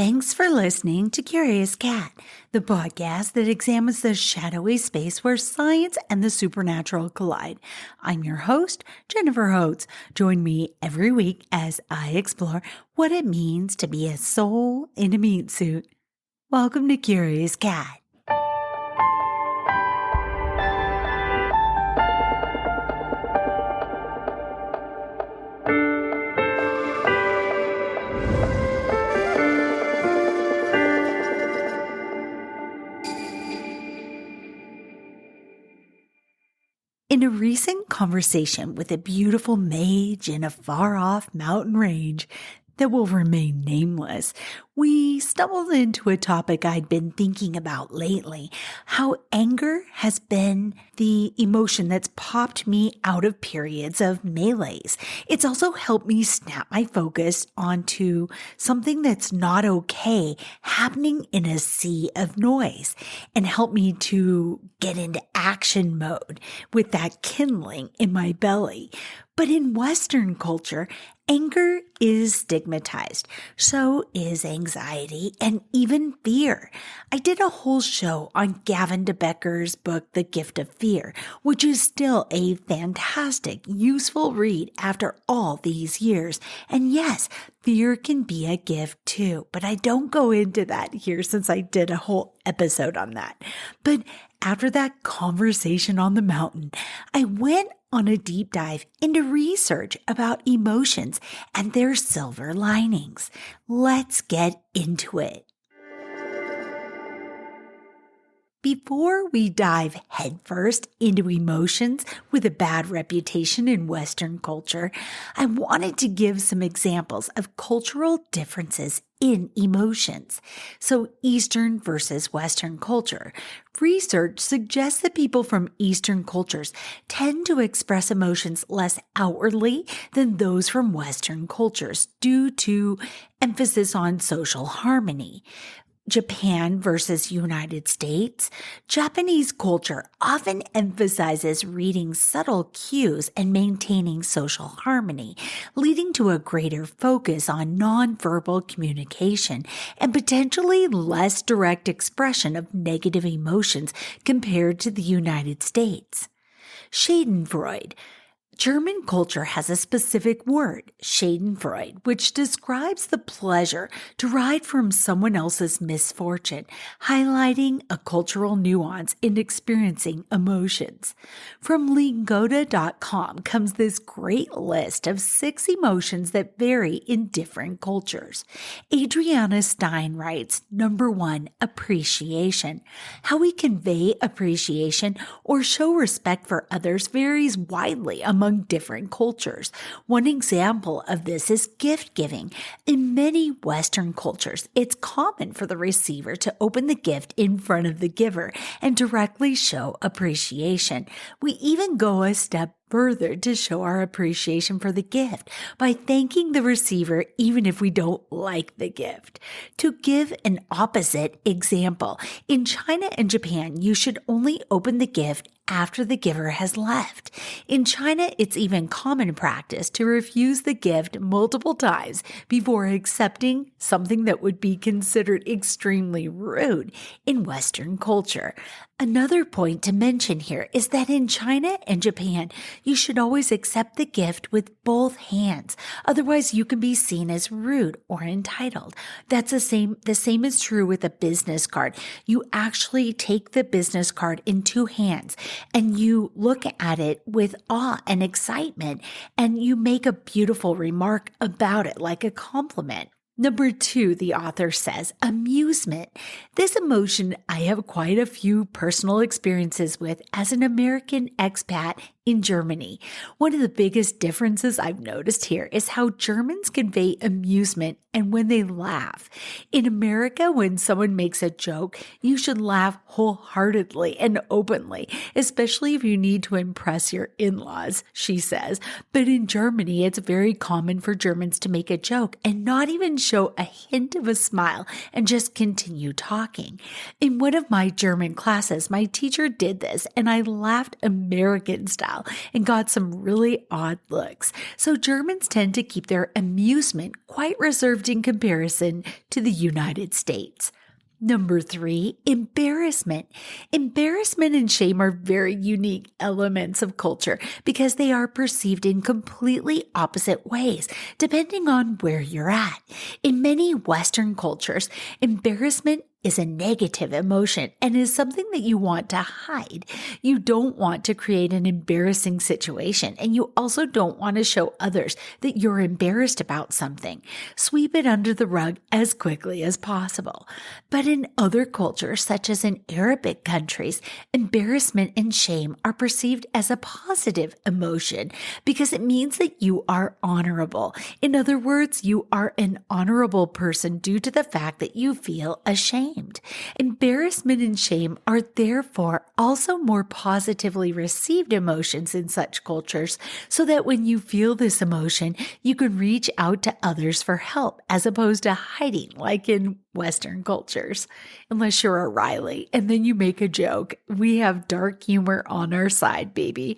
Thanks for listening to Curious Cat, the podcast that examines the shadowy space where science and the supernatural collide. I'm your host, Jennifer Hodes. Join me every week as I explore what it means to be a soul in a meat suit. Welcome to Curious Cat. In a recent conversation with a beautiful mage in a far-off mountain range that will remain nameless, we stumbled into a topic I'd been thinking about lately, how anger has been the emotion that's popped me out of periods of malaise. It's also helped me snap my focus onto something that's not okay happening in a sea of noise and helped me to get into action mode with that kindling in my belly. But in Western culture, anger is stigmatized. So is anxiety and even fear. I did a whole show on Gavin de Becker's book, The Gift of Fear, which is still a fantastic, useful read after all these years. And yes, fear can be a gift too, but I don't go into that here since I did a whole episode on that. But after that conversation on the mountain, I went on a deep dive into research about emotions and their silver linings. Let's get into it. Before we dive headfirst into emotions with a bad reputation in Western culture, I wanted to give some examples of cultural differences in emotions. So Eastern versus Western culture. Research suggests that people from Eastern cultures tend to express emotions less outwardly than those from Western cultures due to emphasis on social harmony. Japan versus United States. Japanese culture often emphasizes reading subtle cues and maintaining social harmony, leading to a greater focus on nonverbal communication and potentially less direct expression of negative emotions compared to the United States. Schadenfreude. German culture has a specific word, Schadenfreude, which describes the pleasure derived from someone else's misfortune, highlighting a cultural nuance in experiencing emotions. From Lingoda.com comes this great list of 6 emotions that vary in different cultures. Adriana Stein writes, Number 1, appreciation. How we convey appreciation or show respect for others varies widely among different cultures. One example of this is gift giving. In many Western cultures, it's common for the receiver to open the gift in front of the giver and directly show appreciation. We even go a step further to show our appreciation for the gift by thanking the receiver even if we don't like the gift. To give an opposite example, in China and Japan, you should only open the gift after the giver has left. In China, it's even common practice to refuse the gift multiple times before accepting something that would be considered extremely rude in Western culture. Another point to mention here is that in China and Japan, you should always accept the gift with both hands. Otherwise, you can be seen as rude or entitled. That's the same is true with a business card. You actually take the business card in 2 hands and you look at it with awe and excitement and you make a beautiful remark about it like a compliment. Number 2, the author says, amusement. This emotion I have quite a few personal experiences with as an American expat in Germany. One of the biggest differences I've noticed here is how Germans convey amusement and when they laugh. In America, when someone makes a joke, you should laugh wholeheartedly and openly, especially if you need to impress your in-laws, she says. But in Germany, it's very common for Germans to make a joke and not even show a hint of a smile and just continue talking. In one of my German classes, my teacher did this and I laughed American style style and got some really odd looks. So Germans tend to keep their amusement quite reserved in comparison to the United States. Number 3, embarrassment. Embarrassment and shame are very unique elements of culture because they are perceived in completely opposite ways, depending on where you're at. In many Western cultures, embarrassment is a negative emotion and is something that you want to hide. You don't want to create an embarrassing situation, and you also don't want to show others that you're embarrassed about something. Sweep it under the rug as quickly as possible. But in other cultures, such as in Arabic countries, embarrassment and shame are perceived as a positive emotion because it means that you are honorable. In other words, you are an honorable person due to the fact that you feel ashamed. Embarrassment and shame are therefore also more positively received emotions in such cultures, so that when you feel this emotion, you can reach out to others for help as opposed to hiding like in Western cultures. Unless you're a Riley and then you make a joke. We have dark humor on our side, baby.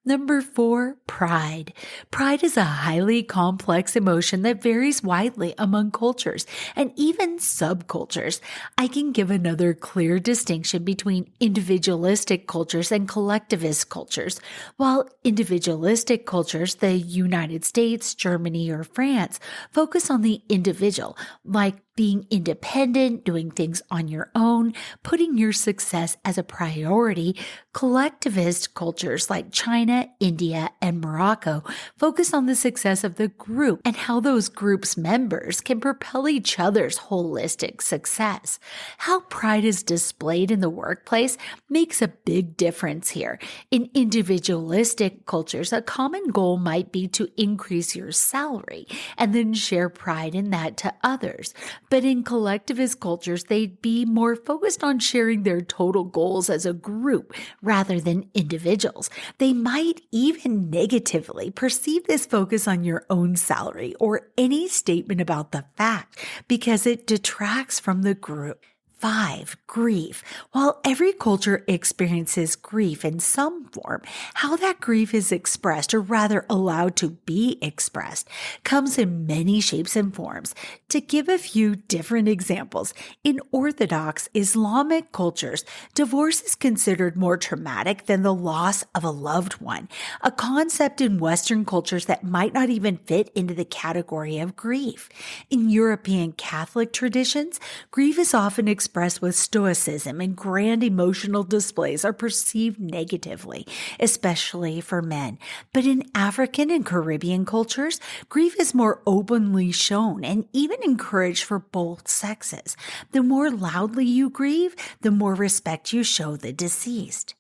Number 4, pride. Pride is a highly complex emotion that varies widely among cultures and even subcultures. I can give another clear distinction between individualistic cultures and collectivist cultures. While individualistic cultures, the United States, Germany, or France, focus on the individual, like being independent, doing things on your own, putting your success as a priority, collectivist cultures like China, India, and Morocco focus on the success of the group and how those groups' members can propel each other's holistic success. How pride is displayed in the workplace makes a big difference here. In individualistic cultures, a common goal might be to increase your salary and then share pride in that to others. But in collectivist cultures, they'd be more focused on sharing their total goals as a group rather than individuals. They might even negatively perceive this focus on your own salary or any statement about the fact because it detracts from the group. 5, grief. While every culture experiences grief in some form, how that grief is expressed, or rather allowed to be expressed, comes in many shapes and forms. To give a few different examples, in Orthodox Islamic cultures, divorce is considered more traumatic than the loss of a loved one, a concept in Western cultures that might not even fit into the category of grief. In European Catholic traditions, grief is often expressed with stoicism, and grand emotional displays are perceived negatively, especially for men. But in African and Caribbean cultures, grief is more openly shown and even encouraged for both sexes. The more loudly you grieve, the more respect you show the deceased.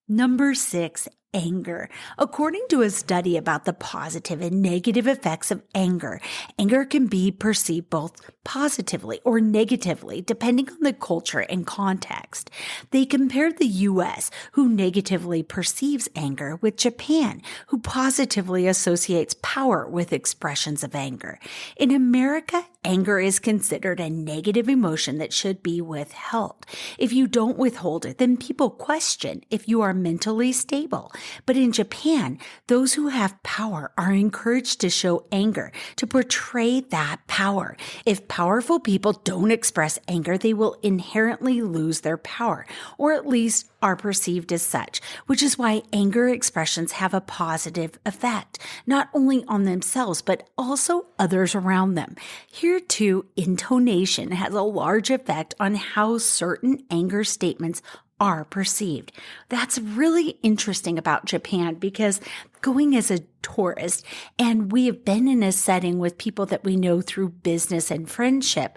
Number 6, anger. According to a study about the positive and negative effects of anger, anger can be perceived both positively or negatively depending on the culture and context. They compared the U.S., who negatively perceives anger, with Japan, who positively associates power with expressions of anger. In America, anger is considered a negative emotion that should be withheld. If you don't withhold it, then people question if you are mentally stable. But in Japan, those who have power are encouraged to show anger, to portray that power. If powerful people don't express anger, they will inherently lose their power, or at least are perceived as such, which is why anger expressions have a positive effect, not only on themselves, but also others around them. Here too, intonation has a large effect on how certain anger statements are perceived. That's really interesting about Japan, because going as a tourist, and we have been in a setting with people that we know through business and friendship,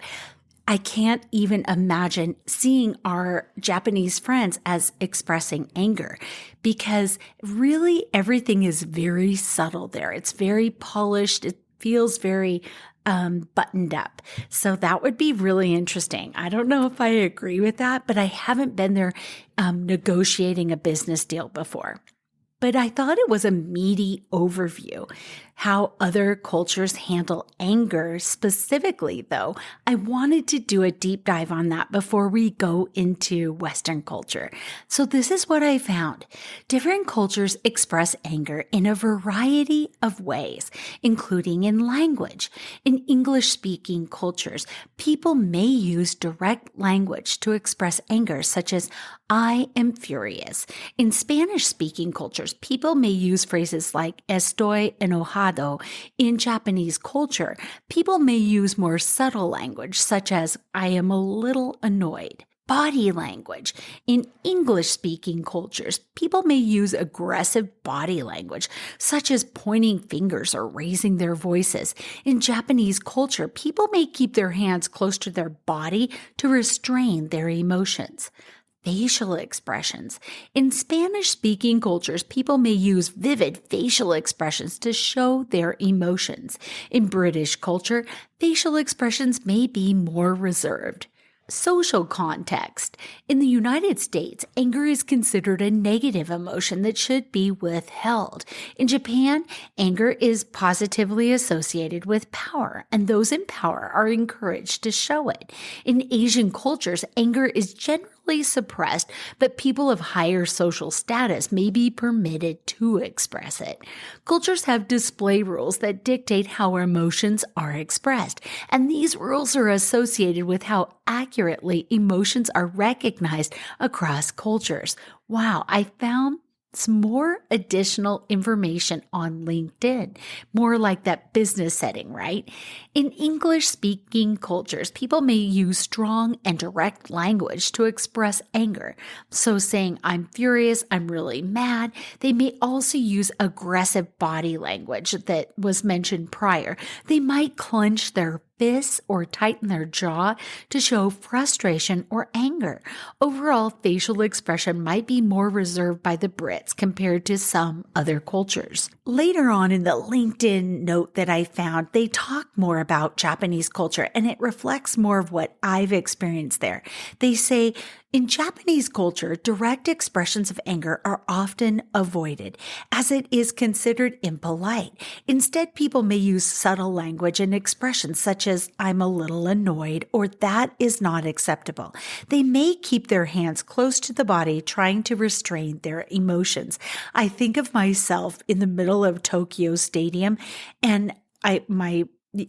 I can't even imagine seeing our Japanese friends as expressing anger, because really everything is very subtle there. It's very polished. It feels very buttoned up. So that would be really interesting. I don't know if I agree with that, but I haven't been there negotiating a business deal before. but I thought it was a meaty overview. How other cultures handle anger specifically, though, I wanted to do a deep dive on that before we go into Western culture. So this is what I found. Different cultures express anger in a variety of ways, including in language. In English-speaking cultures, people may use direct language to express anger, such as, "I am furious." In Spanish-speaking cultures, people may use phrases like "estoy enojado." In Japanese culture, people may use more subtle language, such as "I am a little annoyed." Body language. In English-speaking cultures, people may use aggressive body language, such as pointing fingers or raising their voices. In Japanese culture, people may keep their hands close to their body to restrain their emotions. Facial expressions. In Spanish-speaking cultures, people may use vivid facial expressions to show their emotions. In British culture, facial expressions may be more reserved. Social context. In the United States, anger is considered a negative emotion that should be withheld. In Japan, anger is positively associated with power, and those in power are encouraged to show it. In Asian cultures, anger is generally suppressed, but people of higher social status may be permitted to express it. Cultures have display rules that dictate how emotions are expressed, and these rules are associated with how accurately emotions are recognized across cultures. Wow, I found some more additional information on LinkedIn, more like that business setting, right? In English-speaking cultures, people may use strong and direct language to express anger. So saying, "I'm furious," "I'm really mad." They may also use aggressive body language that was mentioned prior. They might clench their fists or tighten their jaw to show frustration or anger. Overall, facial expression might be more reserved by the Brits compared to some other cultures. Later on in the LinkedIn note that I found, they talk more about Japanese culture, and it reflects more of what I've experienced there. They say, in Japanese culture, direct expressions of anger are often avoided, as it is considered impolite. Instead, people may use subtle language and expressions such as, "I'm a little annoyed," or "that is not acceptable." They may keep their hands close to the body, trying to restrain their emotions. I think of myself in the middle of Tokyo Stadium, and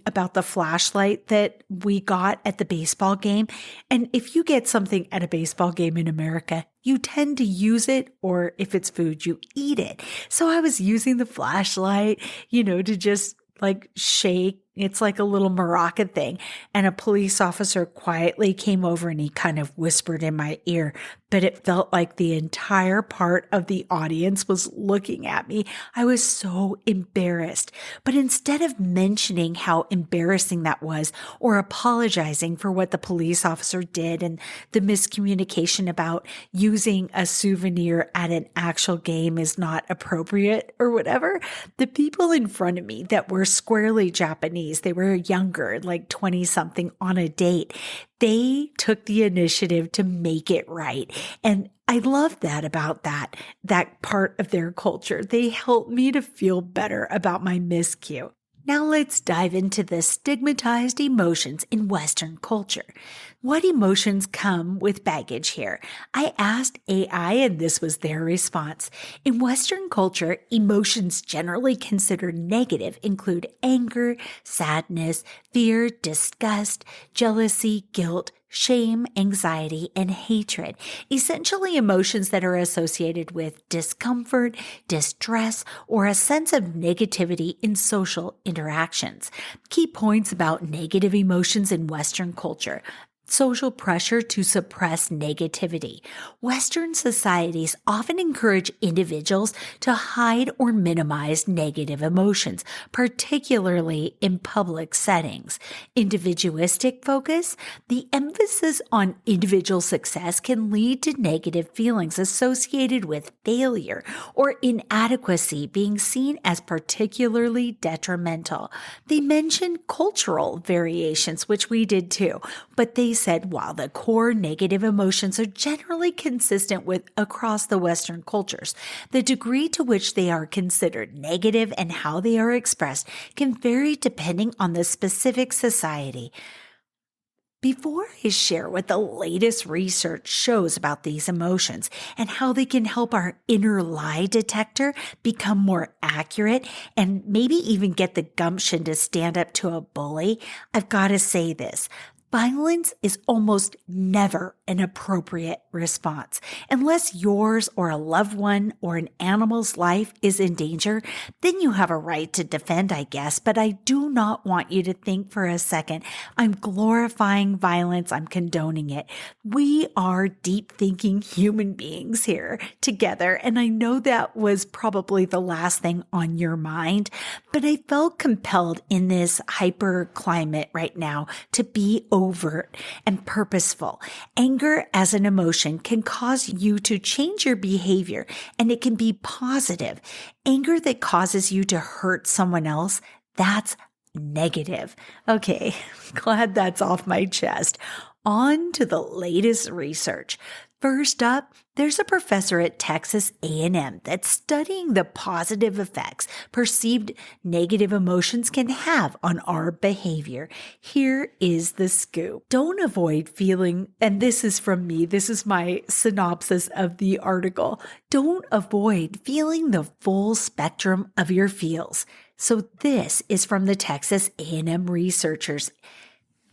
about the flashlight that we got at the baseball game. And if you get something at a baseball game in America, you tend to use it, or if it's food, you eat it. So I was using the flashlight, to just like shake. It's like a little maraca thing. And a police officer quietly came over and he kind of whispered in my ear, but it felt like the entire part of the audience was looking at me. I was so embarrassed. But instead of mentioning how embarrassing that was or apologizing for what the police officer did and the miscommunication about using a souvenir at an actual game is not appropriate or whatever, the people in front of me that were squarely Japanese, they were younger, like 20 something on a date. They took the initiative to make it right. And I love that about that part of their culture. They helped me to feel better about my miscue. Now let's dive into the stigmatized emotions in Western culture. What emotions come with baggage here? I asked AI and this was their response. In Western culture, emotions generally considered negative include anger, sadness, fear, disgust, jealousy, guilt, shame, anxiety, and hatred, essentially emotions that are associated with discomfort, distress, or a sense of negativity in social interactions. Key points about negative emotions in Western culture. Social pressure to suppress negativity. Western societies often encourage individuals to hide or minimize negative emotions, particularly in public settings. Individualistic focus. The emphasis on individual success can lead to negative feelings associated with failure or inadequacy being seen as particularly detrimental. They mention cultural variations, which we did too, but they said while the core negative emotions are generally consistent with across the Western cultures, the degree to which they are considered negative and how they are expressed can vary depending on the specific society. Before I share what the latest research shows about these emotions and how they can help our inner lie detector become more accurate and maybe even get the gumption to stand up to a bully, I've got to say this. Violence is almost never an appropriate response. Unless yours or a loved one or an animal's life is in danger, then you have a right to defend, I guess. But I do not want you to think for a second, I'm glorifying violence, I'm condoning it. We are deep thinking human beings here together. And I know that was probably the last thing on your mind, but I felt compelled in this hyper climate right now to be overt and purposeful. Anger as an emotion can cause you to change your behavior, and it can be positive. Anger that causes you to hurt someone else, that's negative. Okay, glad that's off my chest. On to the latest research. First up, there's a professor at Texas A&M that's studying the positive effects perceived negative emotions can have on our behavior. Here is the scoop. Don't avoid feeling, and this is from me, this is my synopsis of the article. Don't avoid feeling the full spectrum of your feels. So this is from the Texas A&M researchers.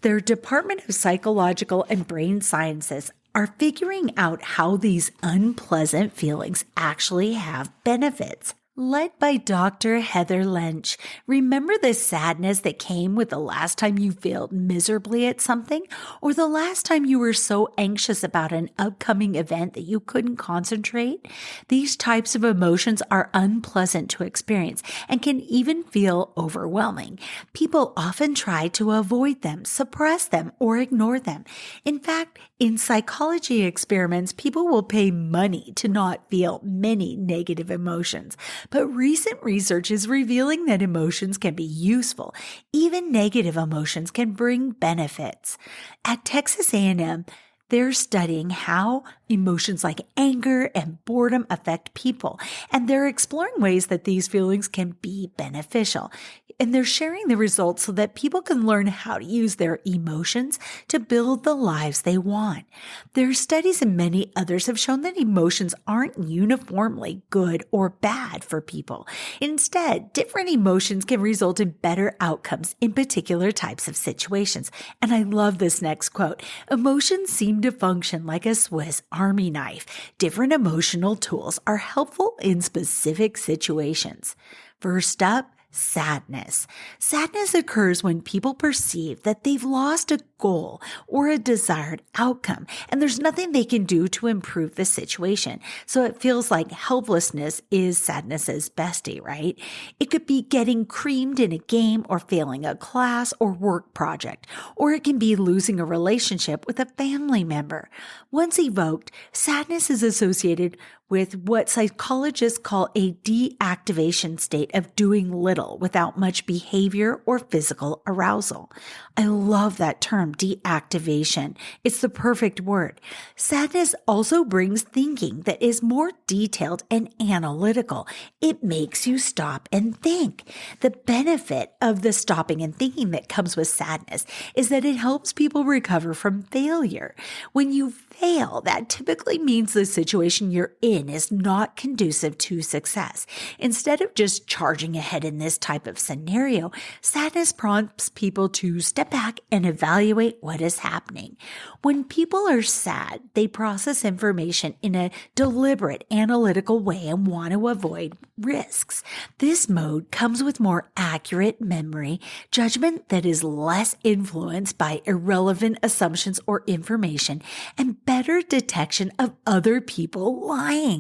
Their Department of Psychological and Brain Sciences are figuring out how these unpleasant feelings actually have benefits. Led by Dr. Heather Lynch. Remember the sadness that came with the last time you failed miserably at something, or the last time you were so anxious about an upcoming event that you couldn't concentrate? These types of emotions are unpleasant to experience and can even feel overwhelming. People often try to avoid them, suppress them, or ignore them. In fact, in psychology experiments, people will pay money to not feel many negative emotions. But recent research is revealing that emotions can be useful. Even negative emotions can bring benefits. At Texas A&M, they're studying how emotions like anger and boredom affect people, and they're exploring ways that these feelings can be beneficial. And they're sharing the results so that people can learn how to use their emotions to build the lives they want. Their studies and many others have shown that emotions aren't uniformly good or bad for people. Instead, different emotions can result in better outcomes in particular types of situations. And I love this next quote. Emotions seem to function like a Swiss Army knife. Different emotional tools are helpful in specific situations. First up, sadness. Sadness occurs when people perceive that they've lost a goal or a desired outcome, and there's nothing they can do to improve the situation. So it feels like helplessness is sadness's bestie, right? It could be getting creamed in a game or failing a class or work project, or it can be losing a relationship with a family member. Once evoked, sadness is associated with what psychologists call a deactivation state of doing little without much behavior or physical arousal. I love that term, deactivation. It's the perfect word. Sadness also brings thinking that is more detailed and analytical. It makes you stop and think. The benefit of the stopping and thinking that comes with sadness is that it helps people recover from failure. When you fail, that typically means the situation you're in is not conducive to success. Instead of just charging ahead in this type of scenario, sadness prompts people to step back and evaluate what is happening. When people are sad, they process information in a deliberate, analytical way and want to avoid risks. This mode comes with more accurate memory, judgment that is less influenced by irrelevant assumptions or information, and better detection of other people lying.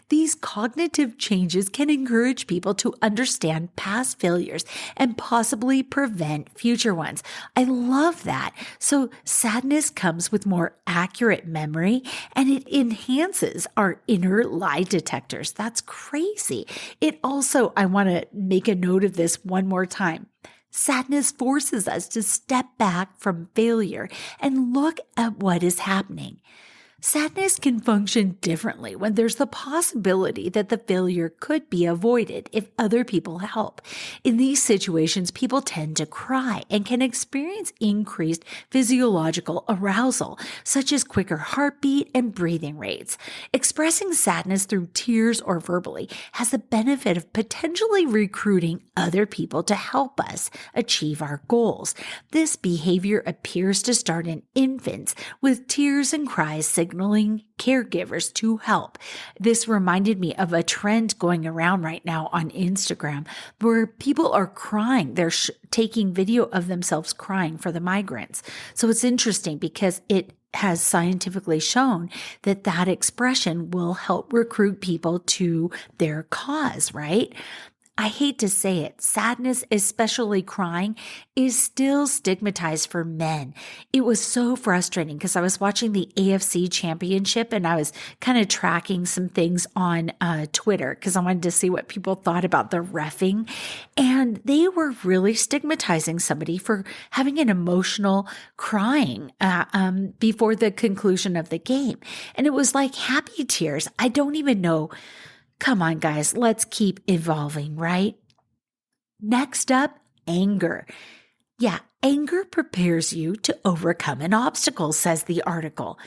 These cognitive changes can encourage people to understand past failures and possibly prevent future ones. I love that. So sadness comes with more accurate memory and it enhances our inner lie detectors. That's crazy. It also, I want to make a note of this one more time. Sadness forces us to step back from failure and look at what is happening. Sadness can function differently when there's the possibility that the failure could be avoided if other people help. In these situations, people tend to cry and can experience increased physiological arousal, such as quicker heartbeat and breathing rates. Expressing sadness through tears or verbally has the benefit of potentially recruiting other people to help us achieve our goals. This behavior appears to start in infants, with tears and cries signaling caregivers to help. This reminded me of a trend going around right now on Instagram where people are crying. They're taking video of themselves crying for the migrants. So it's interesting because it has scientifically shown that that expression will help recruit people to their cause, right? I hate to say it, sadness, especially crying, is still stigmatized for men. It was so frustrating because I was watching the AFC championship and I was kind of tracking some things on Twitter because I wanted to see what people thought about the reffing. And they were really stigmatizing somebody for having an emotional crying before the conclusion of the game. And it was like happy tears. I don't even know. Come on, guys, let's keep evolving, right? Next up, anger. Yeah, anger prepares you to overcome an obstacle, says the article.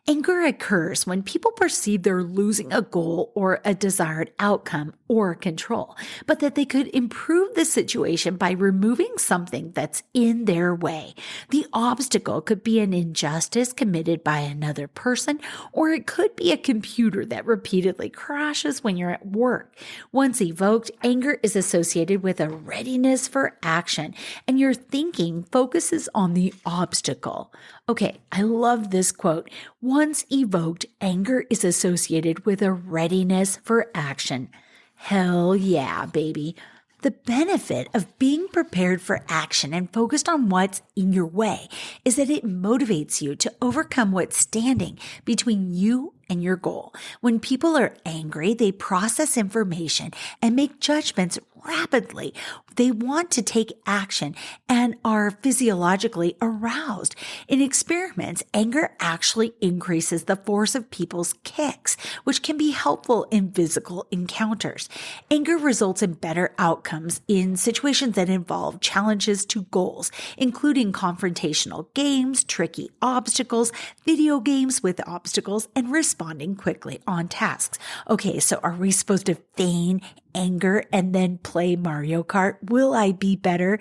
Anger occurs when people perceive they're losing a goal or a desired outcome or control, but that they could improve the situation by removing something that's in their way. The obstacle could be an injustice committed by another person, or it could be a computer that repeatedly crashes when you're at work. Once evoked, anger is associated with a readiness for action, and your thinking focuses on the obstacle. Okay, I love this quote. Once evoked, anger is associated with a readiness for action. Hell yeah, baby. The benefit of being prepared for action and focused on what's in your way is that it motivates you to overcome what's standing between you and your goal. When people are angry, they process information and make judgments rapidly. They want to take action and are physiologically aroused. In experiments, anger actually increases the force of people's kicks, which can be helpful in physical encounters. Anger results in better outcomes in situations that involve challenges to goals, including confrontational games, tricky obstacles, video games with obstacles, and responding quickly on tasks. Okay, so are we supposed to feign anger and then play Mario Kart? Will I be better?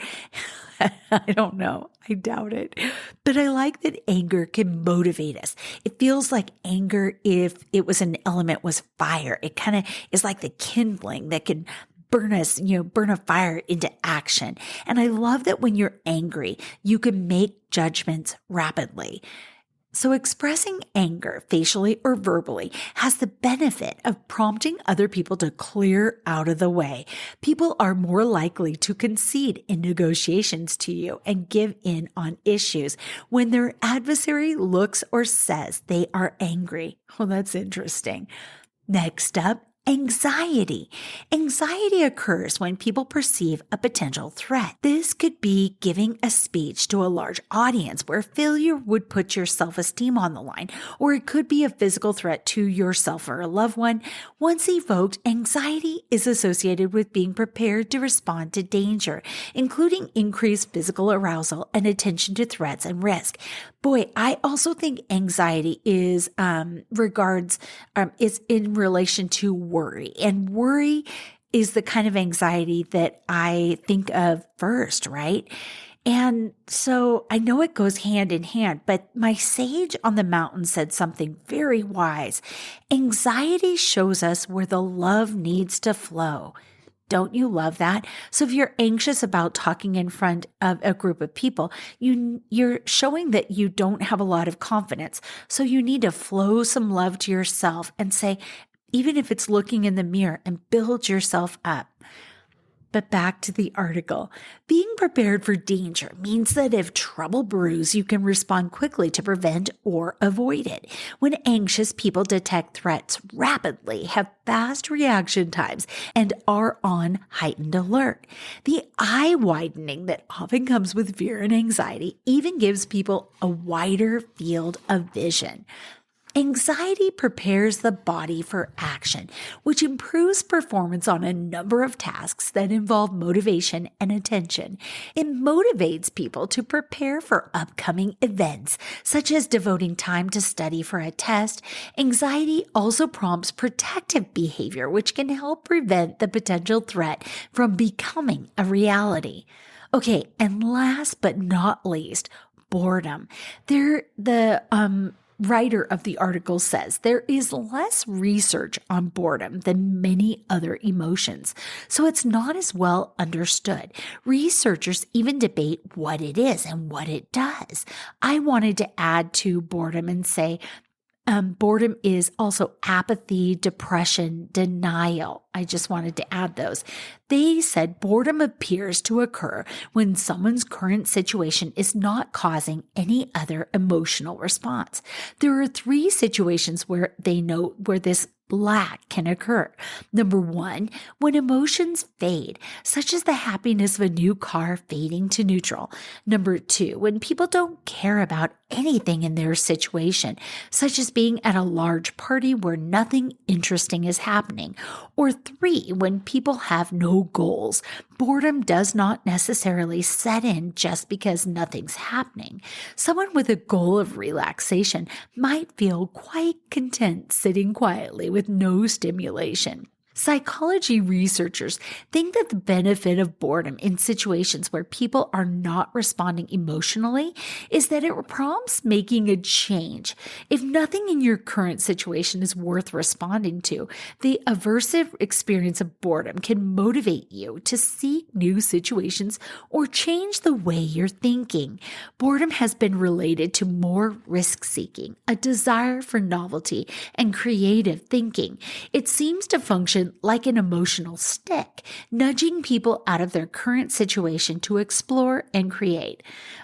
I don't know. I doubt it. But I like that anger can motivate us. It feels like anger, if it was an element, was fire. It kind of is like the kindling that can burn us, burn a fire into action. And I love that when you're angry, you can make judgments rapidly. So expressing anger facially or verbally has the benefit of prompting other people to clear out of the way. People are more likely to concede in negotiations to you and give in on issues when their adversary looks or says they are angry. Well, that's interesting. Next up, anxiety. Anxiety occurs when people perceive a potential threat. This could be giving a speech to a large audience where failure would put your self-esteem on the line, or it could be a physical threat to yourself or a loved one. Once evoked, anxiety is associated with being prepared to respond to danger, including increased physical arousal and attention to threats and risk. Boy, I also think anxiety is is in relation to worry. And worry is the kind of anxiety that I think of first, right? And so I know it goes hand in hand, but my sage on the mountain said something very wise. Anxiety shows us where the love needs to flow. Don't you love that? So if you're anxious about talking in front of a group of people, you're showing that you don't have a lot of confidence. So you need to flow some love to yourself and say, even if it's looking in the mirror, and build yourself up. But back to the article. Being prepared for danger means that if trouble brews, you can respond quickly to prevent or avoid it. When anxious people detect threats rapidly, have fast reaction times, and are on heightened alert. The eye widening that often comes with fear and anxiety even gives people a wider field of vision. Anxiety prepares the body for action, which improves performance on a number of tasks that involve motivation and attention. It motivates people to prepare for upcoming events, such as devoting time to study for a test. Anxiety also prompts protective behavior, which can help prevent the potential threat from becoming a reality. Okay, and last but not least, boredom. Writer of the article says there is less research on boredom than many other emotions, so it's not as well understood. Researchers even debate what it is and what it does. I wanted to add to boredom and say boredom is also apathy, depression, denial. I just wanted to add those. They said boredom appears to occur when someone's current situation is not causing any other emotional response. There are 3 situations where they note where this lack can occur. Number 1, when emotions fade, such as the happiness of a new car fading to neutral. Number 2, when people don't care about anything in their situation, such as being at a large party where nothing interesting is happening. Or 3, when people have no goals. Boredom does not necessarily set in just because nothing's happening. Someone with a goal of relaxation might feel quite content sitting quietly with no stimulation. Psychology researchers think that the benefit of boredom in situations where people are not responding emotionally is that it prompts making a change. If nothing in your current situation is worth responding to, the aversive experience of boredom can motivate you to seek new situations or change the way you're thinking. Boredom has been related to more risk-seeking, a desire for novelty, and creative thinking. It seems to function like an emotional stick, nudging people out of their current situation to explore and create.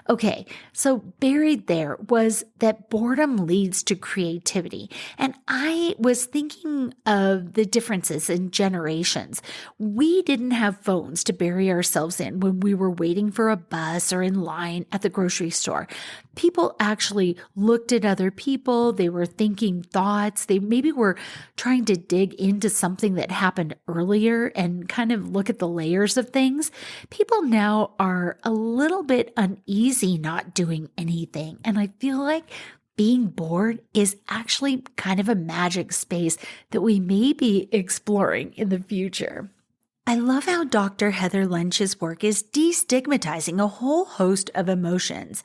Okay, so buried there was that boredom leads to creativity. And I was thinking of the differences in generations. We didn't have phones to bury ourselves in when we were waiting for a bus or in line at the grocery store. People actually looked at other people. They were thinking thoughts. They maybe were trying to dig into something that happened earlier and kind of look at the layers of things. People now are a little bit uneasy not doing anything. And I feel like being bored is actually kind of a magic space that we may be exploring in the future. I love how Dr. Heather Lynch's work is destigmatizing a whole host of emotions.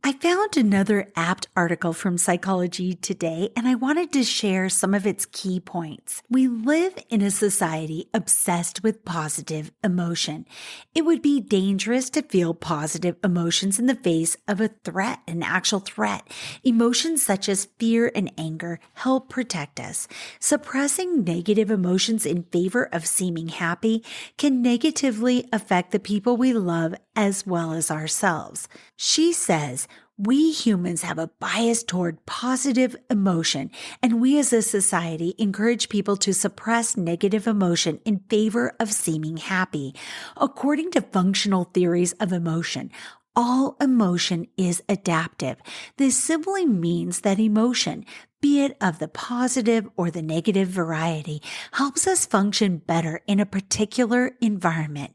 I found another apt article from Psychology Today, and I wanted to share some of its key points. We live in a society obsessed with positive emotion. It would be dangerous to feel positive emotions in the face of a threat, an actual threat. Emotions such as fear and anger help protect us. Suppressing negative emotions in favor of seeming happy can negatively affect the people we love as well as ourselves. She says, we humans have a bias toward positive emotion, and we as a society encourage people to suppress negative emotion in favor of seeming happy. According to functional theories of emotion, all emotion is adaptive. This simply means that emotion, be it of the positive or the negative variety, helps us function better in a particular environment.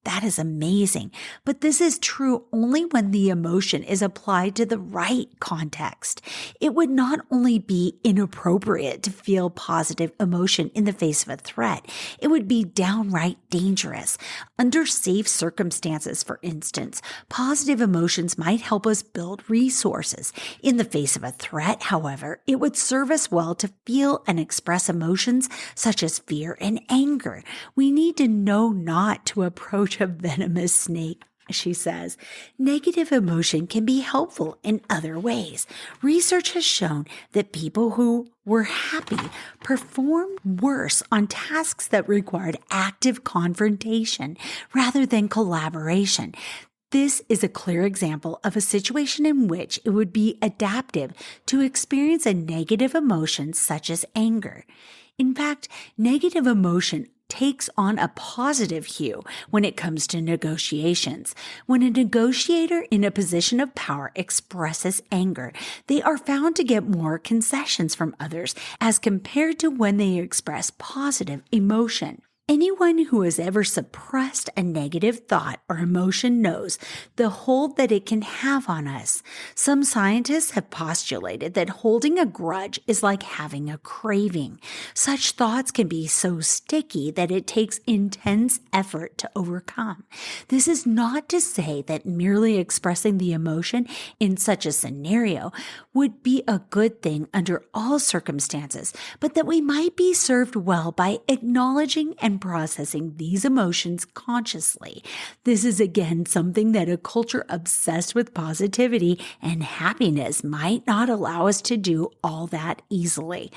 That is amazing. But this is true only when the emotion is applied to the right context. It would not only be inappropriate to feel positive emotion in the face of a threat, it would be downright dangerous. Under safe circumstances, for instance, positive emotions might help us build resources. In the face of a threat, however, it would serve us well to feel and express emotions such as fear and anger. We need to know not to approach a venomous snake She says, negative emotion can be helpful in other ways. Research has shown that people who were happy performed worse on tasks that required active confrontation rather than collaboration. This is a clear example of a situation in which it would be adaptive to experience a negative emotion such as anger. In fact, negative emotion takes on a positive hue when it comes to negotiations. When a negotiator in a position of power expresses anger, they are found to get more concessions from others as compared to when they express positive emotion. Anyone who has ever suppressed a negative thought or emotion knows the hold that it can have on us. Some scientists have postulated that holding a grudge is like having a craving. Such thoughts can be so sticky that it takes intense effort to overcome. This is not to say that merely expressing the emotion in such a scenario would be a good thing under all circumstances, but that we might be served well by acknowledging and processing these emotions consciously. This is again something that a culture obsessed with positivity and happiness might not allow us to do all that easily.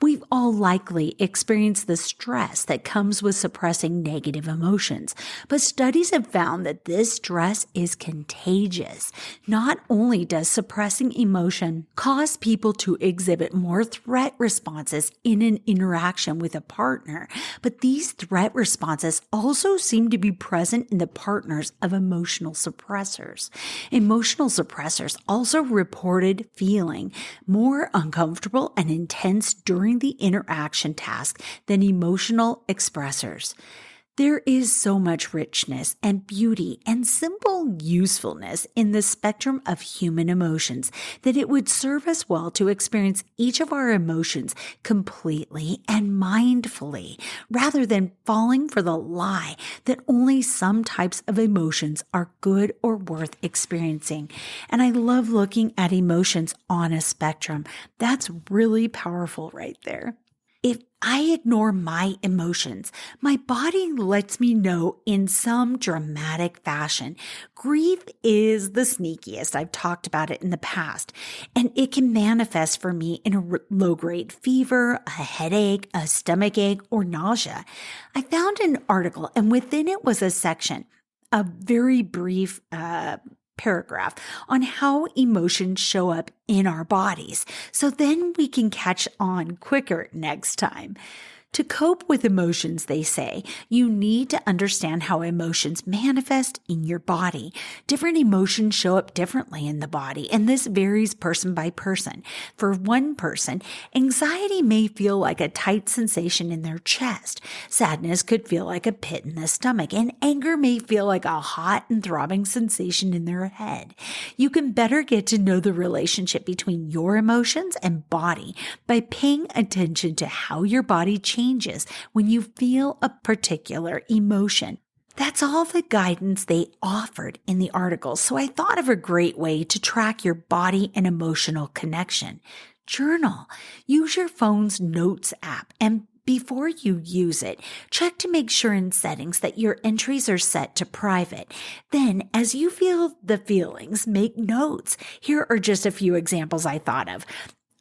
We've all likely experienced the stress that comes with suppressing negative emotions, but studies have found that this stress is contagious. Not only does suppressing emotion cause people to exhibit more threat responses in an interaction with a partner, but these threat responses also seem to be present in the partners of emotional suppressors. Emotional suppressors also reported feeling more uncomfortable and intense during the interaction task than emotional expressors. There is so much richness and beauty and simple usefulness in the spectrum of human emotions that it would serve us well to experience each of our emotions completely and mindfully, rather than falling for the lie that only some types of emotions are good or worth experiencing. And I love looking at emotions on a spectrum. That's really powerful right there. If I ignore my emotions, my body lets me know in some dramatic fashion. Grief is the sneakiest. I've talked about it in the past, and it can manifest for me in a low-grade fever, a headache, a stomach ache, or nausea. I found an article, and within it was a section, a very brief paragraph on how emotions show up in our bodies, so then we can catch on quicker next time. To cope with emotions, they say, you need to understand how emotions manifest in your body. Different emotions show up differently in the body, and this varies person by person. For one person, anxiety may feel like a tight sensation in their chest. Sadness could feel like a pit in the stomach, and anger may feel like a hot and throbbing sensation in their head. You can better get to know the relationship between your emotions and body by paying attention to how your body changes when you feel a particular emotion. That's all the guidance they offered in the article, so I thought of a great way to track your body and emotional connection. Journal. Use your phone's Notes app, and before you use it, check to make sure in settings that your entries are set to private. Then, as you feel the feelings, make notes. Here are just a few examples I thought of.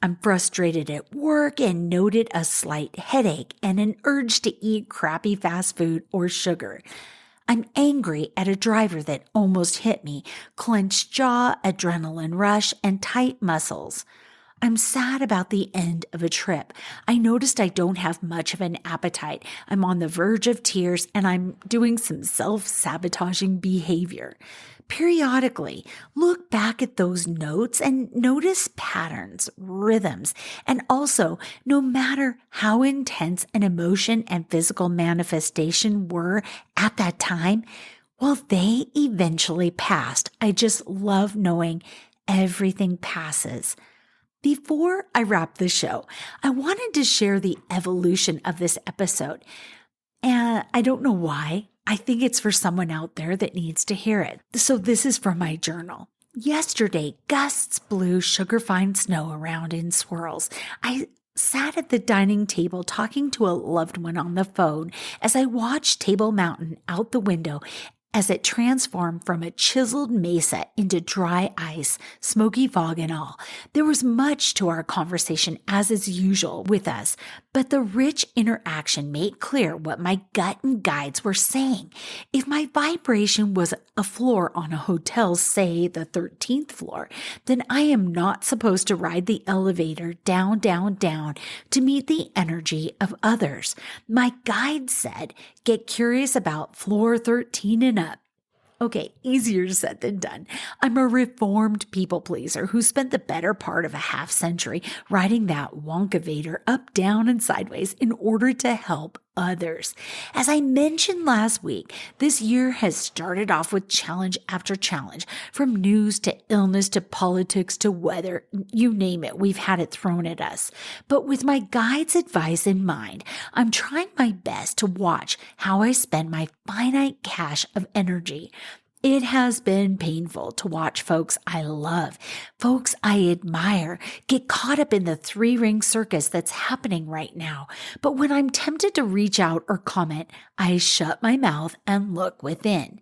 I'm frustrated at work and noted a slight headache and an urge to eat crappy fast food or sugar. I'm angry at a driver that almost hit me, clenched jaw, adrenaline rush, and tight muscles. I'm sad about the end of a trip. I noticed I don't have much of an appetite. I'm on the verge of tears and I'm doing some self-sabotaging behavior. Periodically, look back at those notes and notice patterns, rhythms, and also, no matter how intense an emotion and physical manifestation were at that time, well, they eventually passed. I just love knowing everything passes. Before I wrap the show, I wanted to share the evolution of this episode. And I don't know why. I think it's for someone out there that needs to hear it. So this is from my journal. Yesterday, gusts blew sugar-fine snow around in swirls. I sat at the dining table talking to a loved one on the phone as I watched Table Mountain out the window as it transformed from a chiseled mesa into dry ice, smoky fog and all. There was much to our conversation, as is usual with us, but the rich interaction made clear what my gut and guides were saying. If my vibration was a floor on a hotel, say the 13th floor, then I am not supposed to ride the elevator down, down, down to meet the energy of others. My guide said, get curious about floor 13 and up. Okay, easier said than done. I'm a reformed people pleaser who spent the better part of a half century riding that wonkavator up, down, and sideways in order to help others. As I mentioned last week, this year has started off with challenge after challenge, from news to illness to politics to weather, you name it, we've had it thrown at us. But with my guide's advice in mind, I'm trying my best to watch how I spend my finite cache of energy. It has been painful to watch folks I love, folks I admire, get caught up in the three-ring circus that's happening right now. But when I'm tempted to reach out or comment, I shut my mouth and look within.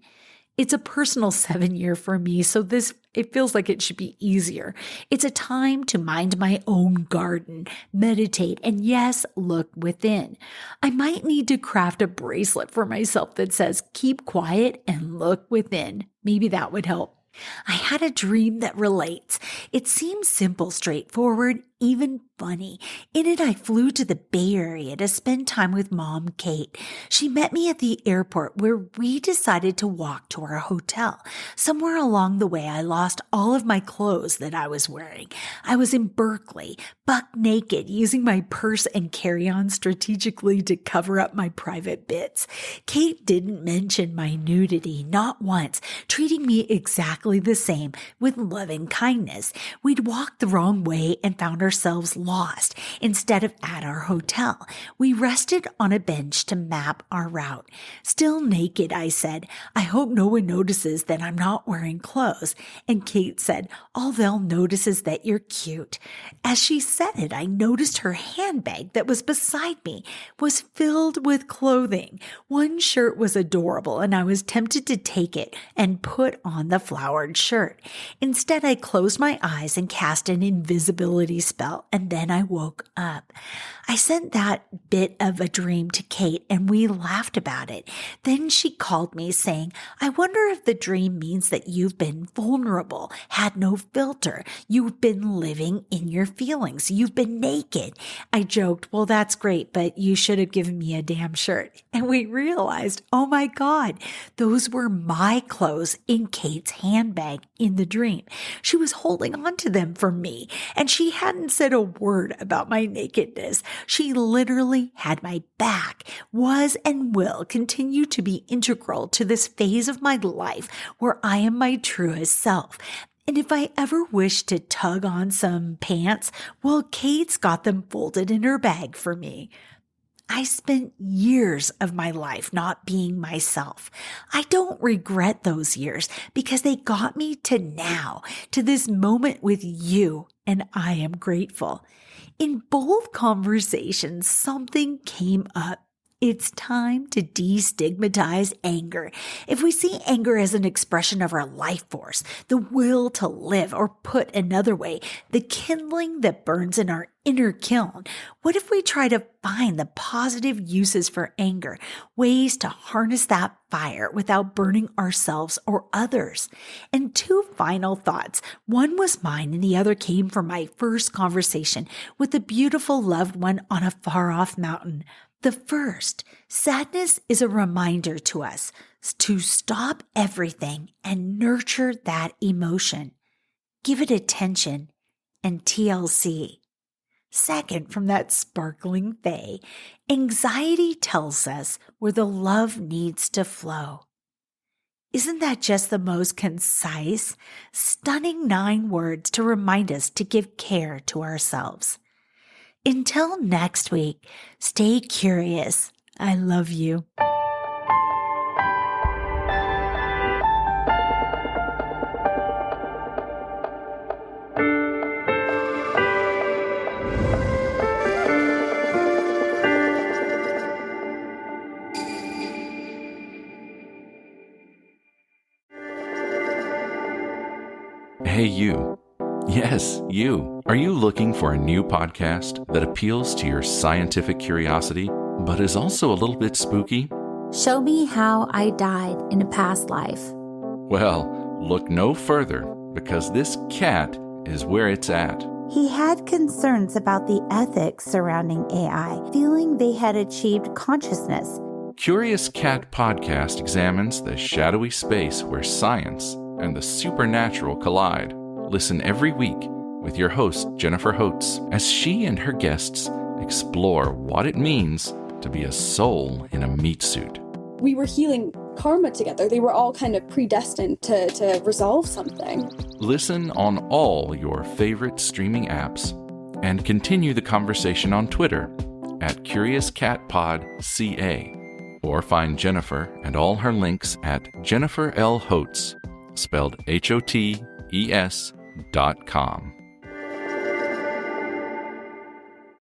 It's a personal 7-year for me, so it feels like it should be easier. It's a time to mind my own garden, meditate, and yes, look within. I might need to craft a bracelet for myself that says, keep quiet and look within. Maybe that would help. I had a dream that relates. It seems simple, straightforward, even funny. In it, I flew to the Bay Area to spend time with Mom, Kate. She met me at the airport where we decided to walk to our hotel. Somewhere along the way, I lost all of my clothes that I was wearing. I was in Berkeley, buck naked, using my purse and carry-on strategically to cover up my private bits. Kate didn't mention my nudity, not once, treating me exactly the same with loving kindness. We'd walked the wrong way and found ourselves lost instead of at our hotel. We rested on a bench to map our route. Still naked, I said, I hope no one notices that I'm not wearing clothes. And Kate said, all they'll notice is that you're cute. As she said it, I noticed her handbag that was beside me was filled with clothing. One shirt was adorable, and I was tempted to take it and put on the flowered shirt. Instead, I closed my eyes and cast an invisibility spell, and then I woke up. I sent that bit of a dream to Kate, and we laughed about it. Then she called me saying, I wonder if the dream means that you've been vulnerable, had no filter. You've been living in your feelings. You've been naked. I joked, well, that's great, but you should have given me a damn shirt. And we realized, oh my God, those were my clothes in Kate's handbag in the dream. She was holding on to them for me, and she hadn't said a word about my nakedness. She literally had my back, was and will continue to be integral to this phase of my life where I am my truest self. And if I ever wish to tug on some pants, well, Kate's got them folded in her bag for me. I spent years of my life not being myself. I don't regret those years because they got me to now, to this moment with you, and I am grateful. In both conversations, something came up. It's time to destigmatize anger. If we see anger as an expression of our life force, the will to live, or put another way, the kindling that burns in our inner kiln, what if we try to find the positive uses for anger, ways to harness that fire without burning ourselves or others? And two final thoughts. One was mine and the other came from my first conversation with a beautiful loved one on a far-off mountain. The first, sadness is a reminder to us to stop everything and nurture that emotion. Give it attention and TLC. Second, from that sparkling Fae, anxiety tells us where the love needs to flow. Isn't that just the most concise, stunning 9 words to remind us to give care to ourselves? Until next week, stay curious. I love you. Hey, you. Yes, you. Are you looking for a new podcast that appeals to your scientific curiosity, but is also a little bit spooky? Show me how I died in a past life. Well, look no further, because this cat is where it's at. He had concerns about the ethics surrounding AI, feeling they had achieved consciousness. Curious Cat Podcast examines the shadowy space where science and the supernatural collide. Listen every week with your host, Jennifer Holtz, as she and her guests explore what it means to be a soul in a meat suit. We were healing karma together. They were all kind of predestined to resolve something. Listen on all your favorite streaming apps and continue the conversation on Twitter at CuriousCatPodCA, or find Jennifer and all her links at Jennifer L. Holtz, spelled HOTES.com.